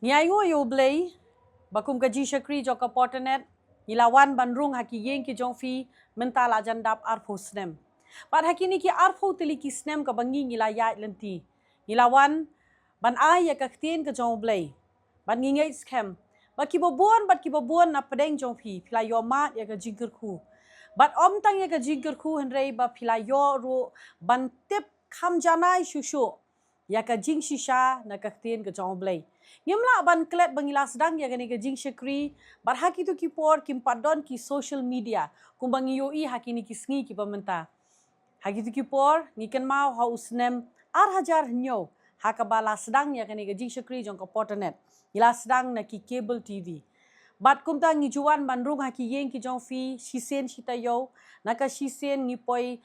Ngiayo yo blay, bakum kaji shakri joka portanet, ilawan bandrung haki yeng ki jongfi mental ajandap arpo snem. Pat haki ni ki arpo tili ki snem ka bangi ngilaya lenti. Ilawan ban ay ya kaktien ka jong blay. Ban ngingay scam. Bat kibabuan na pedeng jongfi pila yo mat ya ka jingker ku. Bat om tang ya ka jingker ku henrei ba pila yo ru ban tip kam janai shushu. Ya ka jing shisha na kaktien ka jong blay. Ngimla ban klet bangila sedang ya gani ke jing shakri bar haki tu kipor kim padon ki social media kumbang yoi haki ni kisngi ki pamenta haki tu kipor ngiken mau ha usnem hajar nyo hakabala sedang ya gani ke jing shakri jong ko portanet ila sedang na ki cable tv bat kumta ngijuan bandrung haki yeng ki jong fi shisen shitayo naka shisen ngipoi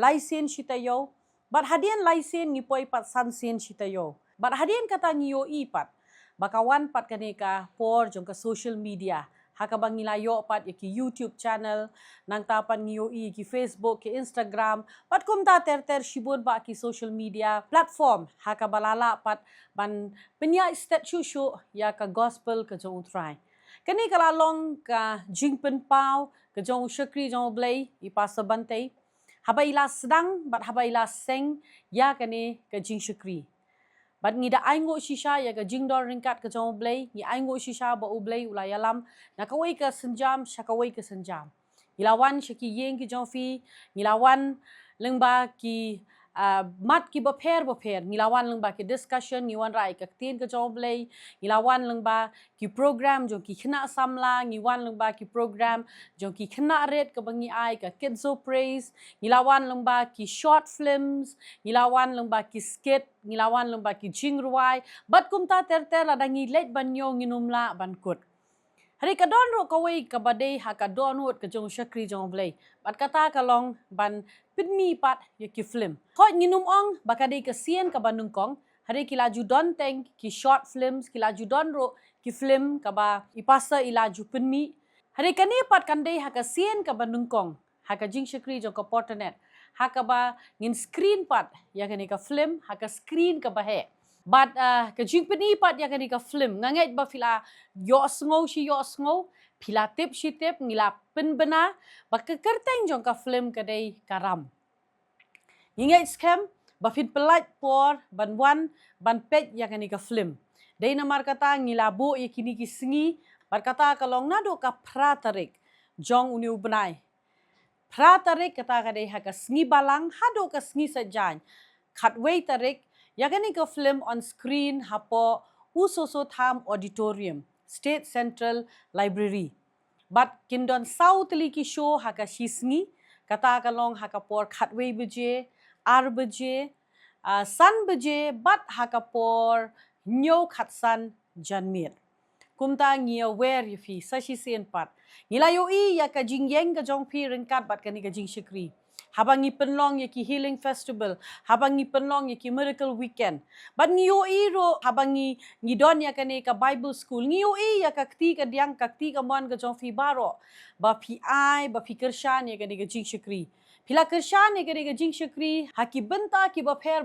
laisen shitayo bat hadian laisen ngipoi pat sansen shitayo bat hadian kata ngiyo pat bakawan pat kaneka por jong ka social media hakabang nilayo pat ki YouTube channel nang tapan ngiyo ki Facebook ki Instagram pat kumta ter shibun ba ki social media platform hakabalala pat ban penya stat shushu ya ka gospel ka jong utrai kani kalalong ka jingpen pau ka jong shakri jong blay ipasa bantay habaila sedang bat habaila seng ya kani ka jing shakri. Bat ngida aingo shisha ya ka jingdor ringkat ka jong blay ni aingo shisha ba ublay ulayalam nakawai ka senjam syakawai ka senjam ilawan syaki yeng ki jong fi ilawan lengba ki mat ki baper ngilawan lengba ki discussion ngiwan rai ka tin ka jong blay ngilawan lengba ki program jong ki khna samla ngiwan lengba ki program jong ki khna red ka bangi ai ka kidzo praise ngilawan lengba ki short films ngilawan lengba ki skit ngilawan lengba ki jingruai bat kumta ter lada ngilet banyo nginumla bankut hari kadon ro kawai kabadai hakadon hot ka jong shakri jong blay bat kata kalong ban pinmi pat ya ki film hot nginum ong bakadai ka sien ka bandung kong hari kilaju don teng ki short films kilaju don ro ki film ka ba ipasa ilaju pinmi hari kani pat kandai haka sien ka bandung kong haka jing shakri jong ka portanet haka ba ngin screen pat ya kani ka film haka screen ka bahe but ka jing peni pat ya kani ka film nganget ba fila yo sngo pila tip shi tip ngila pen bena ba ka kerteng jong ka film kadai karam nginget scam ba fit pelat por ban wan ban pet ya kani ka film dai namar kata ngilabo ya kini ki singi bar kata kalong nado ka pratarik jong uniu benai pratarik kata kadai haka singi balang hado ka singi sajan khatwei tarik yakani ka film on screen hapo usoso tham auditorium State Central Library but kindon south liki show haka shisngi kata kalong haka por khatwei beje ar beje san beje but haka por nyo khatsan janmir kumta ngia wer yufi sashi sen pat ngilayo ya ka jingyeng ka jong pi ringkat bat kani ka jing shikri habangi penlong ya ki healing festival habangi penlong ya ki miracle weekend bat ngiyo ro habangi ngidon ya kani ka bible school ngiyo ya ka kti ka diang ka kti ka mon ka jong fi baro ba pi ai ba fi kershan ya kani ka jing shikri pila kershan ya kani ka jing shikri haki benta ki ba pher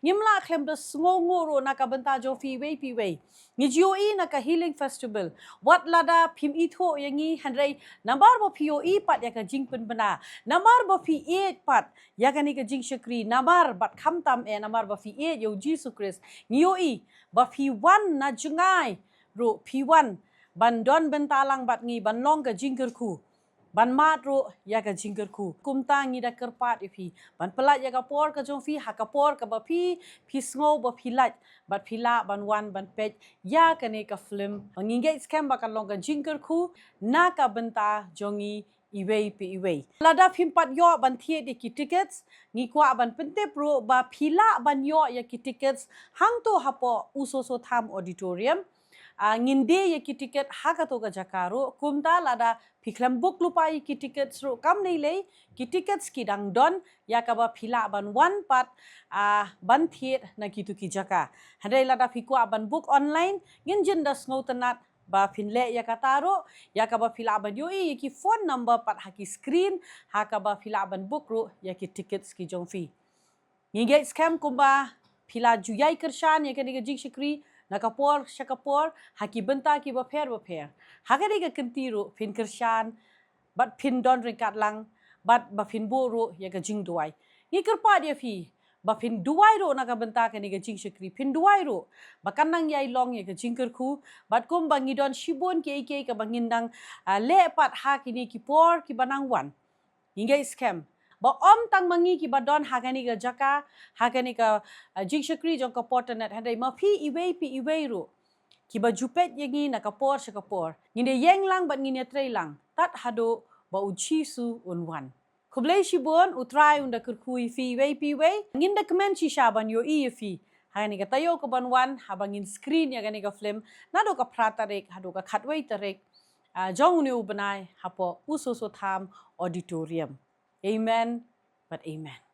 ngimla khlem da sngo ro na ka benta jong fi wei ngiyo na ka healing festival wat lada phim itho yangi hanrei nambar bo pio pat ya ka jing pen bana namar ba fi pat ya kani ka jing shakri namar bat kham tam namar ba fi yo Jesus Christ ngiyo ba fi wan na jungai ro fi wan ban don bentalang bat ngi ban long ka jingker ku ban mat ro ya ka jingker ku kumta ngi da kerpat ifi ban pelat ya ka por ka jong fi hakapor ka ba fi sngo ba fi lat bat phila ban wan ban pet ya kani ka film nginge scam ba kan long ka jingker ku na ka benta jongi iwei lada phimpat yo ban thie de ki tickets ngi kwa ban pente pro ba phila ban yo ya ki tickets hang to hapo usoso tham auditorium nginde ya ki ticket hakato ka jakaro kumta lada phiklam book lupai ki tickets ro kam nei le ki tickets ki dang don ya ka ba phila ban one part ban thie na ki tu ki jaka hadai lada phikwa ban book online ngin jin das ngautanat ba finle ya kataro ya ka ba fila ban yo ki phone number pat haki screen haka ba fila ban book ro ya ki tickets ki jong fi ngi scam kumba phila juyai kershan ya ka jing shikri nakapor syakapor haki benta ki baper hakani ka kentiro phin kersyan bat phin don ringkat lang bat ba phin boro ya ka jing duai ni kerpa dia fi ba phin duai ro nakabenta ka ni ka jing syakri phin duai ro bakanang yai long ya ka jing kerku bat kum bangi don shibon ke ka bangindang lepat hakini ki por ki banang wan hingga scam ba om tang mangi ki badon hagani ga jaka hagani ka jing syakri jong ka portanet handai ma pi iwei ro ki ba jupet yangi na kapor syakapor ngine yeng lang bat ngine trei lang tat hado ba uchi su unwan kublai shibon utrai unda kurkui fi wei pi wei nginda comment shi shaban yo i fi hagani ka tayo ka banwan habangin screen ya gani ka film nado ka pratarek hado ka khatwei tarek jong ne ubanai hapo usoso tham auditorium. Amen, but amen.